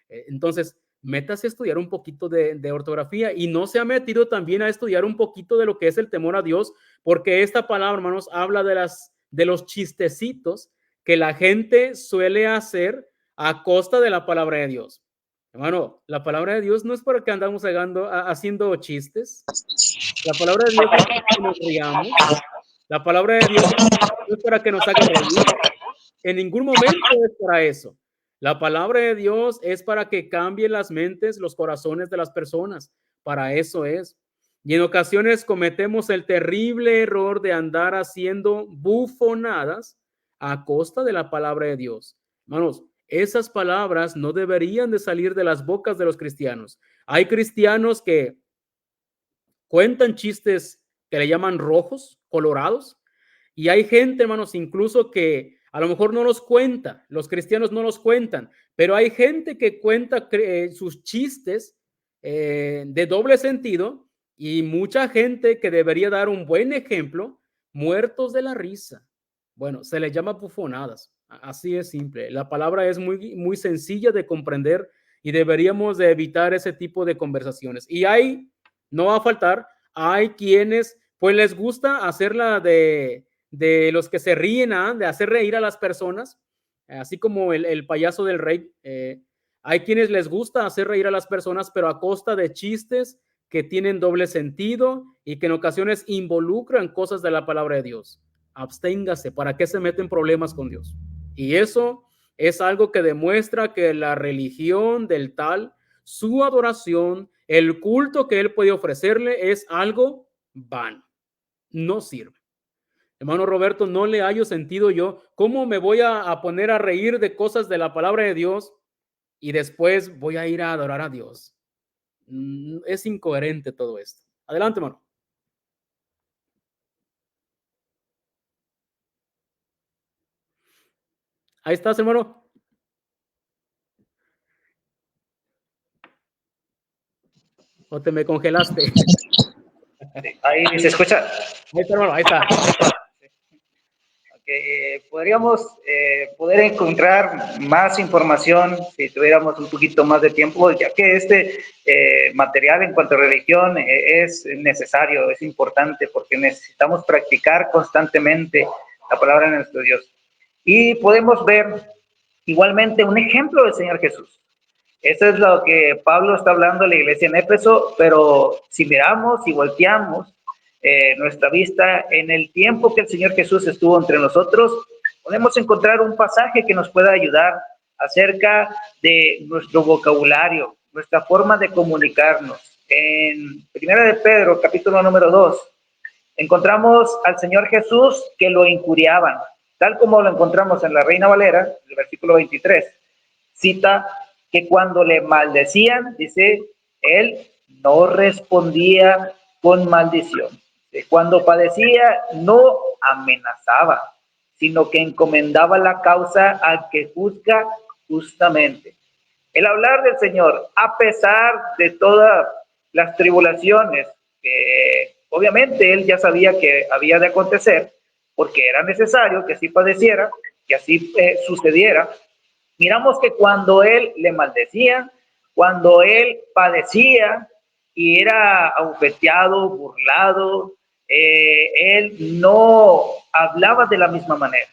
Entonces, métase a estudiar un poquito de ortografía y no se ha metido también a estudiar un poquito de lo que es el temor a Dios, porque esta palabra, hermanos, habla de los chistecitos que la gente suele hacer a costa de la palabra de Dios. Hermano, la palabra de Dios no es para que andamos haciendo chistes. La palabra de Dios no es para que nos riamos. La palabra de Dios no es para que nos haga reír. En ningún momento es para eso. La palabra de Dios es para que cambie las mentes, los corazones de las personas. Para eso es. Y en ocasiones cometemos el terrible error de andar haciendo bufonadas a costa de la palabra de Dios. Hermanos, esas palabras no deberían de salir de las bocas de los cristianos. Hay cristianos que cuentan chistes que le llaman rojos, colorados, y hay gente, hermanos, incluso que a lo mejor no los cuenta, los cristianos no los cuentan, pero hay gente que cuenta sus chistes de doble sentido, y mucha gente que debería dar un buen ejemplo, muertos de la risa. Bueno, se les llama bufonadas. Así es simple. La palabra es muy sencilla de comprender y deberíamos de evitar ese tipo de conversaciones. Y no va a faltar, hay quienes pues les gusta hacerla de los que se ríen, de hacer reír a las personas, así como el payaso del rey. Hay quienes les gusta hacer reír a las personas, pero a costa de chistes que tienen doble sentido y que en ocasiones involucran cosas de la palabra de Dios. Absténgase, ¿para qué se meten problemas con Dios? Y eso es algo que demuestra que la religión del tal, su adoración, el culto que él puede ofrecerle es algo vano, no sirve. Hermano Roberto, no le hallo sentido yo. ¿Cómo me voy a poner a reír de cosas de la palabra de Dios y después voy a ir a adorar a Dios? Es incoherente todo esto. Adelante, hermano. Ahí estás, hermano. ¿O te me congelaste?
Ahí se escucha.
Ahí está, hermano, ahí está.
Podríamos poder encontrar más información si tuviéramos un poquito más de tiempo, ya que este material en cuanto a religión es necesario, es importante, porque necesitamos practicar constantemente la palabra de nuestro Dios. Y podemos ver igualmente un ejemplo del Señor Jesús. Eso es lo que Pablo está hablando a la iglesia en Éfeso, pero si miramos y volteamos nuestra vista en el tiempo que el Señor Jesús estuvo entre nosotros, podemos encontrar un pasaje que nos pueda ayudar acerca de nuestro vocabulario, nuestra forma de comunicarnos. En 1 de Pedro, capítulo número 2, encontramos al Señor Jesús que lo injuriaban, tal como lo encontramos en la Reina Valera, el versículo 23, cita que cuando le maldecían, dice, él no respondía con maldición. Cuando padecía, no amenazaba, sino que encomendaba la causa al que juzga justamente. El hablar del Señor, a pesar de todas las tribulaciones, que obviamente él ya sabía que había de acontecer, porque era necesario que así padeciera, que así sucediera. Miramos que cuando él le maldecía, cuando él padecía y era abofeteado, burlado, él no hablaba de la misma manera.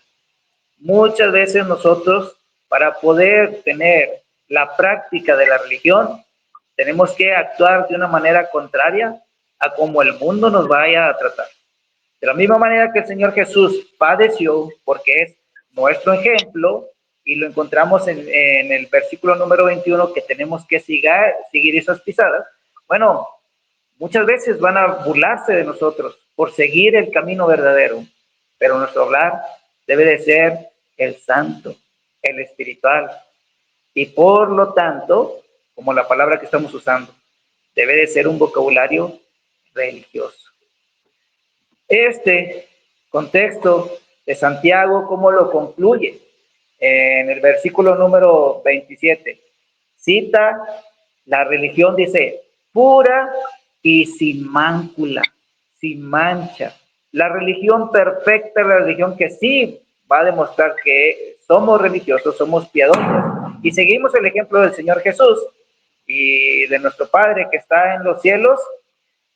Muchas veces nosotros, para poder tener la práctica de la religión, tenemos que actuar de una manera contraria a como el mundo nos vaya a tratar. De la misma manera que el Señor Jesús padeció, porque es nuestro ejemplo, y lo encontramos en el versículo número 21, que tenemos que seguir esas pisadas. Bueno, muchas veces van a burlarse de nosotros por seguir el camino verdadero, pero nuestro hablar debe de ser el santo, el espiritual, y por lo tanto, como la palabra que estamos usando, debe de ser un vocabulario religioso. Este contexto de Santiago, ¿cómo lo concluye? En el versículo número 27, cita la religión, dice, pura y sin mácula, sin mancha. La religión perfecta, la religión que sí va a demostrar que somos religiosos, somos piadosos, y seguimos el ejemplo del Señor Jesús y de nuestro Padre que está en los cielos,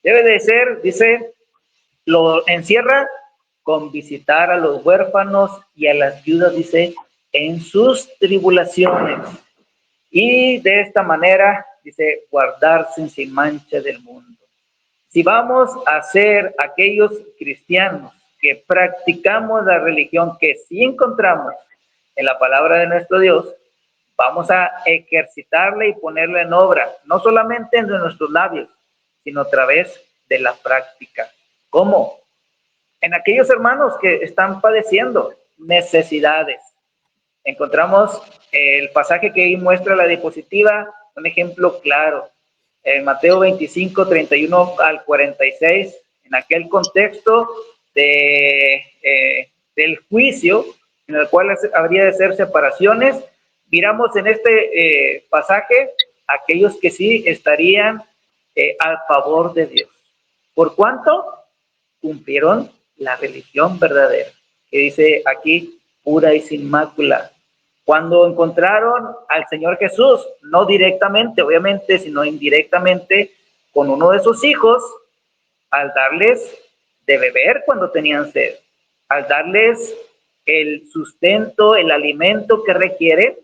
debe de ser, dice, lo encierra con visitar a los huérfanos y a las viudas, dice, en sus tribulaciones. Y de esta manera, dice, guardarse sin mancha del mundo. Si vamos a ser aquellos cristianos que practicamos la religión que sí encontramos en la palabra de nuestro Dios, vamos a ejercitarla y ponerla en obra, no solamente en nuestros labios, sino a través de la práctica. ¿Cómo? En aquellos hermanos que están padeciendo necesidades. Encontramos el pasaje que ahí muestra la diapositiva, un ejemplo claro. En Mateo 25, 31 al 46, en aquel contexto del juicio, en el cual habría de ser separaciones, miramos en este pasaje aquellos que sí estarían a favor de Dios. ¿Por cuánto? Cumplieron la religión verdadera, que dice aquí, pura y sin mácula. Cuando encontraron al Señor Jesús, no directamente, obviamente, sino indirectamente, con uno de sus hijos, al darles de beber cuando tenían sed, al darles el sustento, el alimento que requiere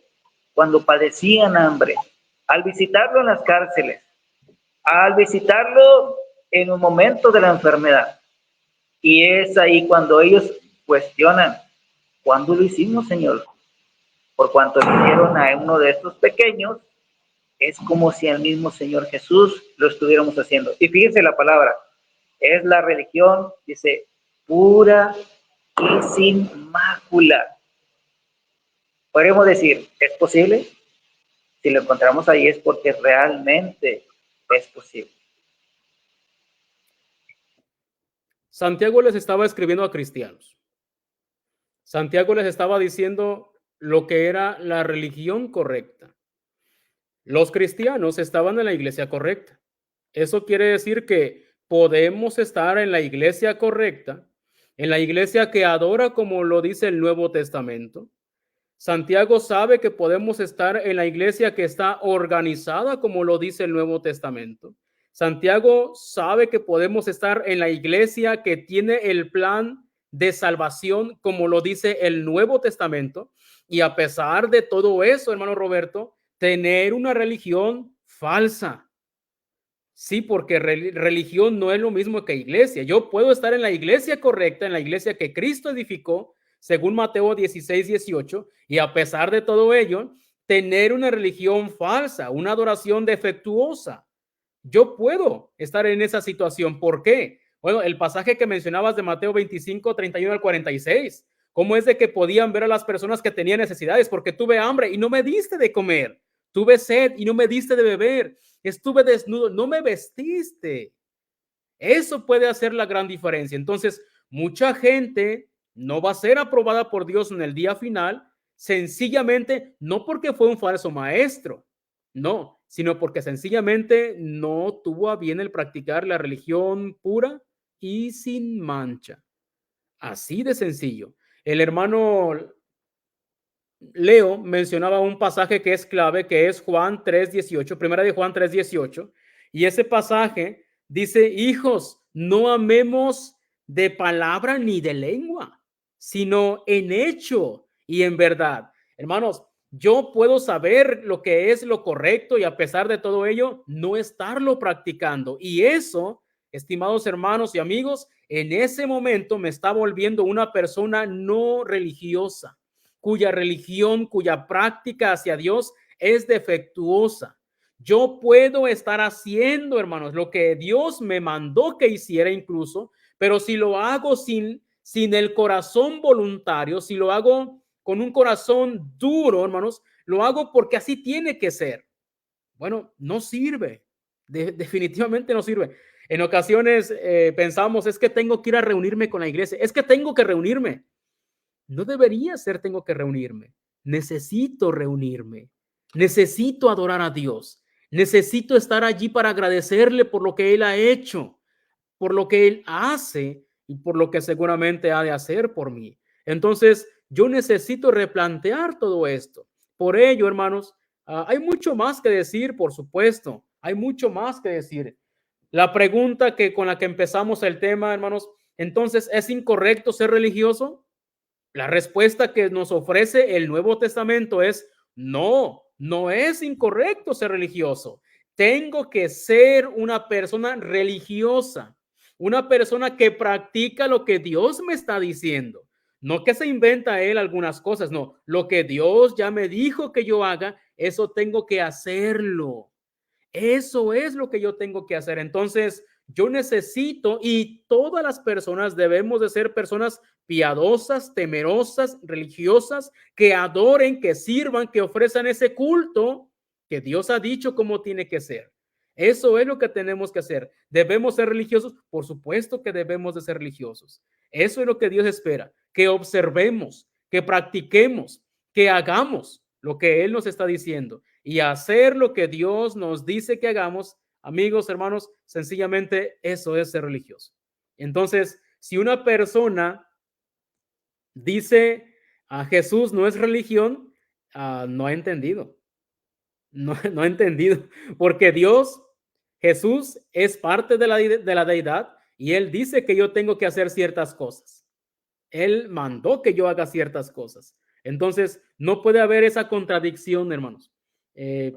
cuando padecían hambre, al visitarlo en las cárceles, al visitarlo en un momento de la enfermedad. Y es ahí cuando ellos cuestionan, ¿cuándo lo hicimos, Señor? Por cuanto le dieron a uno de estos pequeños, es como si el mismo Señor Jesús lo estuviéramos haciendo. Y fíjense la palabra, es la religión, dice, pura y sin mácula. Podríamos decir, ¿es posible? Si lo encontramos ahí es porque realmente es posible.
Santiago les estaba escribiendo a cristianos. Santiago les estaba diciendo lo que era la religión correcta. Los cristianos estaban en la iglesia correcta. Eso quiere decir que podemos estar en la iglesia correcta, en la iglesia que adora como lo dice el Nuevo Testamento. Santiago sabe que podemos estar en la iglesia que está organizada como lo dice el Nuevo Testamento. Santiago sabe que podemos estar en la iglesia que tiene el plan de salvación como lo dice el Nuevo Testamento. Y a pesar de todo eso, hermano Roberto, tener una religión falsa. Sí, porque religión no es lo mismo que iglesia. Yo puedo estar en la iglesia correcta, en la iglesia que Cristo edificó, según Mateo 16:18, y a pesar de todo ello, tener una religión falsa, una adoración defectuosa. Yo puedo estar en esa situación. ¿Por qué? Bueno, el pasaje que mencionabas de Mateo 25:31 al 46. ¿Cómo es de que podían ver a las personas que tenían necesidades? Porque tuve hambre y no me diste de comer. Tuve sed y no me diste de beber. Estuve desnudo, no me vestiste. Eso puede hacer la gran diferencia. Entonces, mucha gente no va a ser aprobada por Dios en el día final, sencillamente no porque fue un falso maestro, no, sino porque sencillamente no tuvo a bien el practicar la religión pura y sin mancha. Así de sencillo. El hermano Leo mencionaba un pasaje que es clave, que es Juan 3:18, primera de Juan 3:18, y ese pasaje dice: hijos, no amemos de palabra ni de lengua, sino en hecho y en verdad. Hermanos, yo puedo saber lo que es lo correcto y a pesar de todo ello, no estarlo practicando. Y eso, estimados hermanos y amigos, en ese momento me está volviendo una persona no religiosa, cuya religión, cuya práctica hacia Dios es defectuosa. Yo puedo estar haciendo, hermanos, lo que Dios me mandó que hiciera incluso, pero si lo hago sin el corazón voluntario, si lo hago con un corazón duro, hermanos, lo hago porque así tiene que ser. Bueno, no sirve. Definitivamente no sirve. En ocasiones pensamos, es que tengo que ir a reunirme con la iglesia, es que tengo que reunirme. No debería ser tengo que reunirme. Necesito reunirme. Necesito adorar a Dios. Necesito estar allí para agradecerle por lo que Él ha hecho, por lo que Él hace y por lo que seguramente ha de hacer por mí. Entonces, yo necesito replantear todo esto. Por ello, hermanos, hay mucho más que decir, por supuesto. Hay mucho más que decir. La pregunta con la que empezamos el tema, hermanos, entonces, ¿es incorrecto ser religioso? La respuesta que nos ofrece el Nuevo Testamento es no, no es incorrecto ser religioso. Tengo que ser una persona religiosa, una persona que practica lo que Dios me está diciendo. No que se inventa él algunas cosas, no. Lo que Dios ya me dijo que yo haga, eso tengo que hacerlo. Eso es lo que yo tengo que hacer. Entonces, yo necesito, y todas las personas debemos de ser personas piadosas, temerosas, religiosas, que adoren, que sirvan, que ofrezcan ese culto que Dios ha dicho cómo tiene que ser. Eso es lo que tenemos que hacer. ¿Debemos ser religiosos? Por supuesto que debemos de ser religiosos. Eso es lo que Dios espera, que observemos, que practiquemos, que hagamos lo que Él nos está diciendo. Y hacer lo que Dios nos dice que hagamos, amigos, hermanos, sencillamente eso es ser religioso. Entonces, si una persona dice a Jesús no es religión, no ha entendido. No ha entendido, porque Dios, Jesús, es parte de la deidad y Él dice que yo tengo que hacer ciertas cosas. Él mandó que yo haga ciertas cosas. Entonces, no puede haber esa contradicción, hermanos.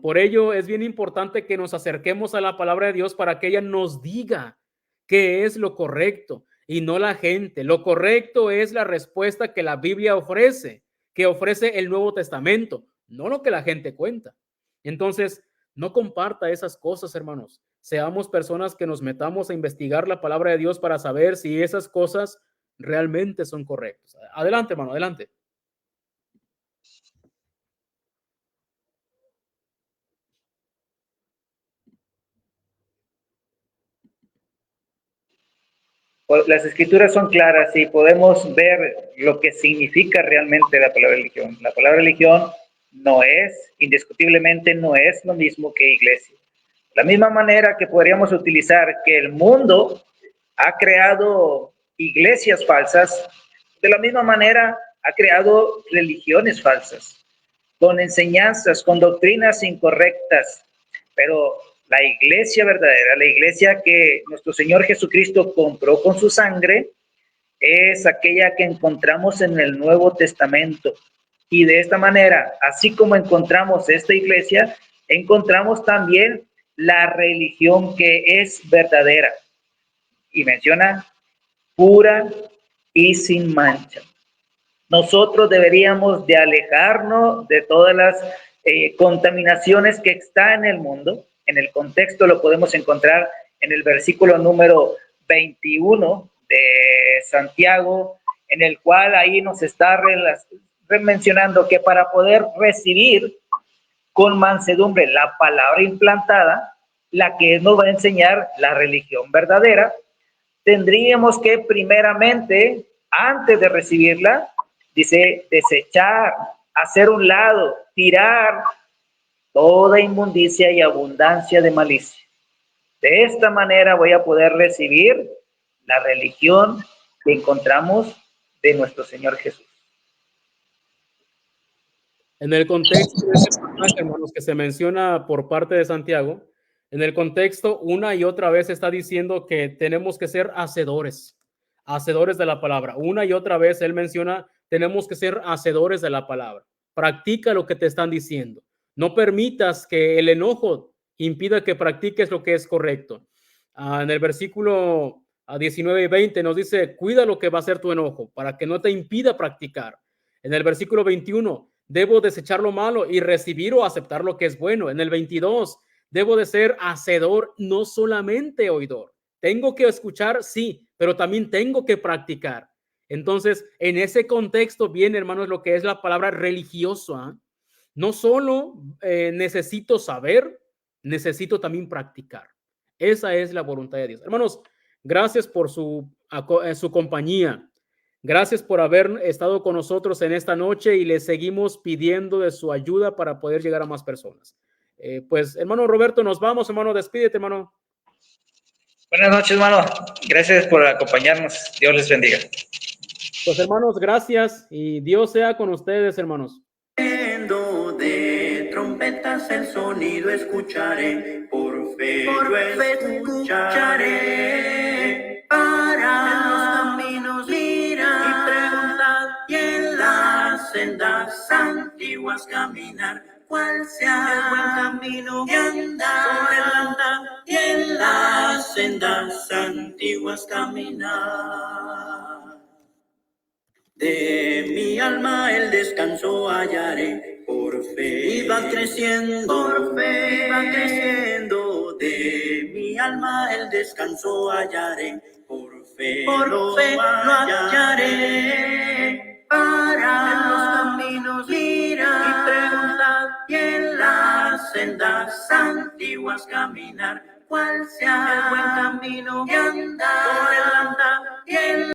Por ello, es bien importante que nos acerquemos a la palabra de Dios para que ella nos diga qué es lo correcto y no la gente. Lo correcto es la respuesta que la Biblia ofrece, que ofrece el Nuevo Testamento, no lo que la gente cuenta. Entonces, no comparta esas cosas, hermanos. Seamos personas que nos metamos a investigar la palabra de Dios para saber si esas cosas realmente son correctas. Adelante, hermano, adelante.
Las escrituras son claras y podemos ver lo que significa realmente la palabra religión. La palabra religión no es, indiscutiblemente no es lo mismo que iglesia. La misma manera que podríamos utilizar que el mundo ha creado iglesias falsas, de la misma manera ha creado religiones falsas, con enseñanzas, con doctrinas incorrectas. Pero la iglesia verdadera, la iglesia que nuestro Señor Jesucristo compró con su sangre, es aquella que encontramos en el Nuevo Testamento. Y de esta manera, así como encontramos esta iglesia, encontramos también la religión que es verdadera. Y menciona pura y sin mancha. Nosotros deberíamos de alejarnos de todas las contaminaciones que están en el mundo. En el contexto lo podemos encontrar en el versículo número 21 de Santiago, en el cual ahí nos está mencionando que para poder recibir con mansedumbre la palabra implantada, la que nos va a enseñar la religión verdadera, tendríamos que primeramente, antes de recibirla, dice, desechar, hacer un lado, tirar toda inmundicia y abundancia de malicia. De esta manera voy a poder recibir la religión que encontramos de nuestro Señor Jesús.
En el contexto de este pasaje, hermanos, que se menciona por parte de Santiago, en el contexto una y otra vez está diciendo que tenemos que ser hacedores de la palabra. Una y otra vez él menciona, tenemos que ser hacedores de la palabra. Practica lo que te están diciendo. No permitas que el enojo impida que practiques lo que es correcto. En el versículo 19 y 20 nos dice, cuida lo que va a ser tu enojo para que no te impida practicar. En el versículo 21, debo desechar lo malo y recibir o aceptar lo que es bueno. En el 22, debo de ser hacedor, no solamente oidor. Tengo que escuchar, sí, pero también tengo que practicar. Entonces, en ese contexto viene, hermanos, lo que es la palabra religioso. No solo necesito saber, necesito también practicar. Esa es la voluntad de Dios. Hermanos, gracias por su compañía. Gracias por haber estado con nosotros en esta noche y le seguimos pidiendo de su ayuda para poder llegar a más personas. Pues, hermano Roberto, nos vamos, hermano. Despídete, hermano.
Buenas noches, hermano. Gracias por acompañarnos. Dios les bendiga.
Pues, hermanos, gracias y Dios sea con ustedes, hermanos.
De trompetas el sonido escucharé, por fe yo escucharé. Para en los caminos mirar y preguntar, y en las sendas antiguas caminar, cuál sea el buen camino de andar, y en las sendas antiguas caminar. De mi alma el descanso hallaré, por fe iba creciendo, por fe iba creciendo. De mi alma el descanso hallaré, por fe lo hallaré. Para en los caminos mirar y preguntar, y en las sendas antiguas caminar, cuál sea el buen camino de andar, y en